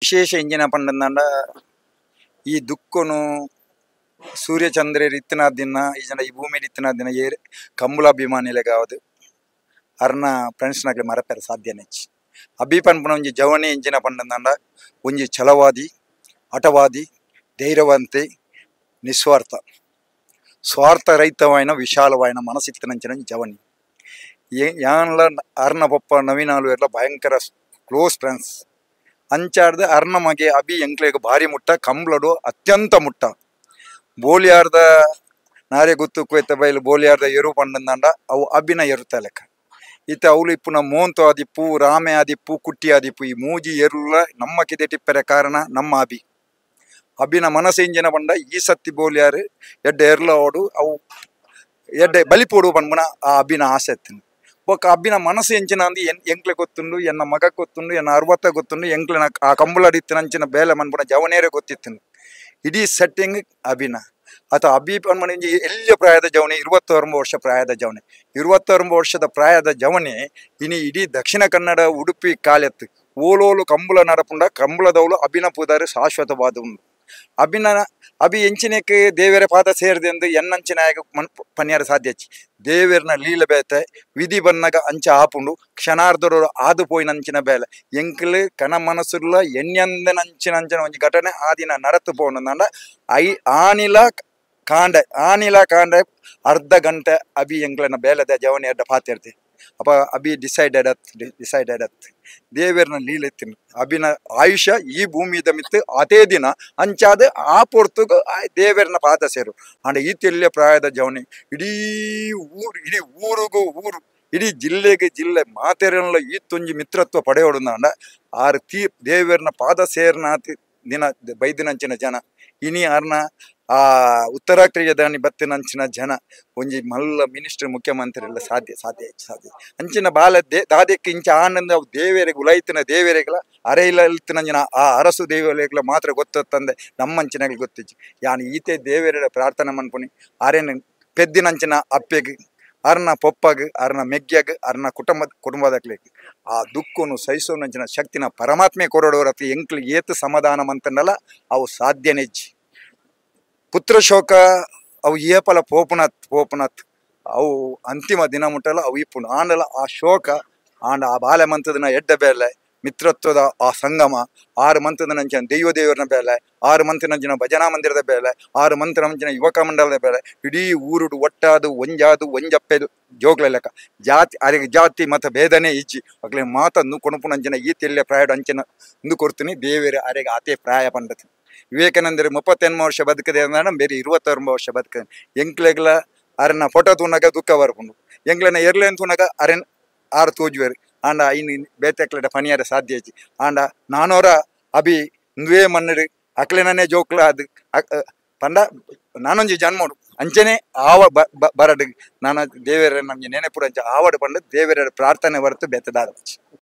ವಿಶೇಷ ಇಂಜಿನ ಪಂಡಂದ ಈ ದುಃಖನು ಸೂರ್ಯ ಚಂದ್ರ ಇತ್ತಿನ ದಿನ ಈ ಜನ ಈ ಭೂಮಿ ಇತ್ತಿನ ದಿನ ಏರ್ ಕಂಬುಲಾಭಿಮಾನಿಲೆಗ ಯಾವುದು ಅರ್ನ ಫ್ರೆಂಡ್ಸ್ನಾಗ್ಲಿ ಮರಪೆರ ಸಾಧ್ಯ ನೆಚ್ಚಿ ಅಭಿ ಪನ್ಪುನ ಒಂಜಿ ಜವನಿ ಇಂಜಿನ ಪಂಡಂದ ಒಂಜಿ ಛಲವಾದಿ ಹಠವಾದಿ ಧೈರ್ಯವಂತೆ ನಿಸ್ವಾರ್ಥ ಸ್ವಾರ್ಥ ರಹಿತವಾಯಿನ ವಿಶಾಲವಾಯಿನ ಮನಸ್ಸಿತ್ತಿನಂಚಿನ ಜವನಿ ಯಾನ್ಲ ಅರ್ನ ಪಪ್ಪ ನವೀನಾಲು ಎಲ್ಲ ಭಯಂಕರ ಕ್ಲೋಸ್ ಫ್ರೆಂಡ್ಸ್ ಅಂಚಾಡ್ದು ಅರ್ನ ಮಗೆ ಅಭಿ ಎಂಕ್ಲೆಗ್ ಭಾರಿ ಮುಟ್ಟ ಕಂಬ್ಲಡು ಅತ್ಯಂತ ಮುಟ್ಟ ಬೋಲಿಯಾರ್ದ ನಾರೆ ಗುತ್ತು ಕುಯ್ತ ಬೈಲು ಬೋಲಿಯಾರ್ದ ಎರು ಪಂಡಂದ ಅವು ಅಭಿನ ಎರುತ್ತ ಲೆಕ್ಕ ಈತ ಅವಳು ಇಪ್ಪುನ ಮೋಂತು ಆದಿಪ್ಪು ರಾಮೆ ಆದಿಪ್ಪು ಕುಟ್ಟಿ ಆದಿಪ್ಪು ಈ ಮೂಜಿ ಎರುಲ್ಲ ನಮ್ಮ ಕಿದೆ ಟಿಪ್ಪರೆ ಕಾರಣ ನಮ್ಮ ಅಭಿನ ಮನಸ್ಸು ಇಂಜಿನ ಬಂಡ ಈ ಸತ್ತಿ ಬೋಲಿಯಾರು ಎಡ್ಡೆ ಎರ್ಲ ಓಡು ಅವು ಎಡ್ಡೆ ಬಲಿಪೋಡು ಪಂಡ್ಮನ ಆ ಅಭಿನ ಆಸೆ ಎತ್ತಿನ ಒಕ್ಕ ಅಭಿನ ಮನಸ್ಸು ಎಂಚಿನ ಅಂದು ಎಂಕ್ಲೆ ಗೊತ್ತುಂಡು ಎನ್ನ ಮಗ ಗೊತ್ತುಂಡು ಎನ್ನ 60 ಗೊತ್ತುಂಡು ಎಂಕ್ಲೆನ ಆ ಕಂಬಳಡಿತ್ತಿನಂಚಿನ ಬೇಲೆ ಮನ್ಪುನ ಜವನೇರೆ ಗೊತ್ತಿತ್ತಿನ ಇಡೀ ಸೆಟ್ಟಿಂಗ್ ಅಭಿನ ಅಥವಾ ಅಭಿ ಪನ್ಮನ ಎಲ್ಲಿಯ ಪ್ರಾಯದ ಜವನಿ 29 ವರ್ಷ ಪ್ರಾಯದ ಜವನಿ 29 ವರ್ಷದ ಪ್ರಾಯದ ಜವನಿ ಇನಿ ಇಡೀ ದಕ್ಷಿಣ ಕನ್ನಡ ಉಡುಪಿ ಕಾಲೆತ್ತು ಓಲೋಲು ಕಂಬಳ ನಡಪುಂಡ ಕಂಬಳದವಳು ಅಭಿನ ಪೂದಾರಿ ಶಾಶ್ವತವಾದ ಉಂಡು ಅಭಿ ಎಂಚಿನಕ್ಕೆ ದೇವರ ಪಾದ ಸೇರಿದೆಂದು ಎನ್ನಂಚಿನಾಯಕ ಪನ್ಯಾರ ಸಾಧ್ಯಚ್ಚಿ ದೇವರನ ಲೀಲ ಬೇತೆ ವಿಧಿ ಬನ್ನಗ ಅಂಚ ಆಪುಂಡು ಕ್ಷಣಾರ್ಧರು ಆದು ಪೋಯಿನಂಚಿನ ಬೇಲೆ ಎಂಕ್ಲು ಕಣ ಮನಸ್ಸುಲ್ಲ ಎಣ್ಣಂದನಂಚಿನಂಚಿನ ಒಂಜಿ ಘಟನೆ ಆ ದಿನ ನಡತು ಪೋನಂದ ಆನಿಲ ಕಾಂಡ ಅರ್ಧ ಗಂಟೆ ಅಭಿ ಎಂಕ್ಲನ ಬೇಲದ ಜವನಿ ಅಡ್ಡ ಪಾತಿರ್ತಿ ಅಪ್ಪ ಅಭಿ ಡಿಸೈಡೆಡ್ ಅತ್ ದೇವರನ ಲೀಲೆತ್ತಿನ ಅಭಿನ ಆಯುಷ್ಯ ಈ ಭೂಮಿದ ಮಿತ್ತು ಅದೇ ದಿನ ಅಂಚಾದ ಆ ಪೊರ್ತುಗು ದೇವರನ ಪಾದ ಸೇರು ಅಂಡ ಈ ತೆಲ್ಯ ಪ್ರಾಯದ ಜವನಿ ಇಡೀ ಊರಿಗೂ ಊರು ಇಡೀ ಜಿಲ್ಲೆಗೆ ಜಿಲ್ಲೆ ಮಾತೆರಲ್ಲ ಈ ತುಂಜಿ ಮಿತ್ರತ್ವ ಪಡೆಯೋಡುಂದ ಆರು ದೇವರನ ಪಾದ ಸೇರ್ನ ದಿನ ಬೈದಿನಂಚಿನ ಜನ ಇನಿ ಆರ್ನ ಆ ಉತ್ತರಾಖಂಡ ದಾನಿ ಬತ್ತಿನಂಚಿನ ಜನ ಒಂಜಿ ಮಲ್ಲ ಮಿನಿಸ್ಟರ್ ಮುಖ್ಯಮಂತ್ರಿ ಎಲ್ಲ ಸಾಧ್ಯ ಅಂಚಿನ ಬಾಲ ದಾದಕ್ಕೆ ಇಂಚ ಆನಂದ ದೇವರಿಗೆ ಉಲೈತಿನ ದೇವರಿಗಳ ಅರೆಯಿಲ ಇಲ್ತಿನಂಚಿನ ಆ ಅರಸು ದೇವರಿಗಳ ಮಾತ್ರ ಗೊತ್ತಂದೆ ನಮ್ಮಂಚಿನಾಗ ಗೊತ್ತಿಜ್ಜಿ ಯಾನು ಈತೆ ದೇವರ ಪ್ರಾರ್ಥನೆ ಮನ್ಪುನಿ ಅರೆನ ಪೆದ್ದಿನಂಚಿನ ಅಪ್ಪೆಗೆ ಅರ್ನ ಪೊಪ್ಪಗ್ ಅರ್ನ ಮೆಗ್ಗ್ಯಗ್ ಅರ್ನ ಕುಟುಂಬದಕ್ಲಿಗೆ ಆ ದುಃಖನು ಸಹಿಸೋನಂಚಿನ ಶಕ್ತಿನ ಪರಮಾತ್ಮೆ ಕೊರಡೋರತಿ ಎಂಕ್ಲು ಏತು ಸಮಾಧಾನ ಮಂತನಲ್ಲ ಅವು ಸಾಧ್ಯನೆಜ್ಜಿ ಪುತ್ರ ಶೋಕ ಅವು ಏಪಲ ಪೋಪುನತ್ ಅವು ಅಂತಿಮ ದಿನ ಮುಟ್ಟಲ್ಲ ಅವು ಇಪ್ಪುನು ಆಂಡಲ ಆ ಶೋಕ ಆಂಡ ಆ ಬಾಲೆ ಮಂತದನ ಎಡ್ಡ ಬೇಲೆ ಮಿತ್ರತ್ವದ ಆ ಸಂಗಮ 6 ಮಂತದ ನಂಚಿನ ದೇವರನ ಬೇಲೆ 6 ಮಂತಿನ ನಂಚಿನ ಭಜನಾ ಮಂದಿರದ ಬೇಲೆ 6 ಮಂತ್ರ ನಂಚಿನ ಯುವಕ ಮಂಡಲದ ಬೇಲೆ ಇಡೀ ಊರುಡು ಒಟ್ಟಾದು ಒಂಜಪ್ಪೆದು ಜೋಗ್ಲ ಲೆಕ್ಕ ಜಾತಿ ಮತ ಭೇದನೆ ಇಜ್ಜಿ ಅಗ್ಲೆ ಮಾತನ್ನು ಕೊಣಪು ನಂಚಿನ ಈ ತೆಲ್ಯ ಪ್ರಾಯಡು ಅಂಚಿನ ಇಂದು ಕೊಡ್ತೀನಿ ದೇವರ ಅರೆಗೆ ಆತೆ ಪ್ರಾಯ ಪಂಡತಿ ವಿವೇಕಾನಂದರು 38 ವರ್ಷ ಬದುಕದೆ ಅಂದ ಬೇರೆ 29 ವರ್ಷ ಬದುಕದೆ ಎಂಕ್ಲೆಗ್ಲ ಅರನ ಫೋಟೋ ತೂನಾಗ ದುಃಖ ಬರ್ಪುಂಡು ಎಂಕ್ಲೆನ ಎರ್ಲೇನ್ ತೂನಾಗ ಅರೆನ್ 6 ತೋಜುವೆರು ಆಂಡ ಇನ್ನು ಬೇತೆಕ್ಲೆಡ ಪನಿಯಾರ ಸಾಧ್ಯ ಇಜ್ಜಿ ಆಂಡ ನಾನೋರ ಅಭಿ ನುವೇ ಮನ್ನಡು ಅಕ್ಲೆನೇ ಜೋಕ್ಲ ಅದು ಪಂಡ ನಾನೊಂಜಿ ಜನ್ಮೋಡು ಅಂಚನೆ ಆವ ಬರಡು ನಾನು ದೇವರ ನಮ್ಗೆ ನೆನೆಪುರ ಅಂಚ ಆವಡು ಪಂಡ ದೇವರ ಪ್ರಾರ್ಥನೆ ಹೊರತು ಬೆತ್ತದಾದ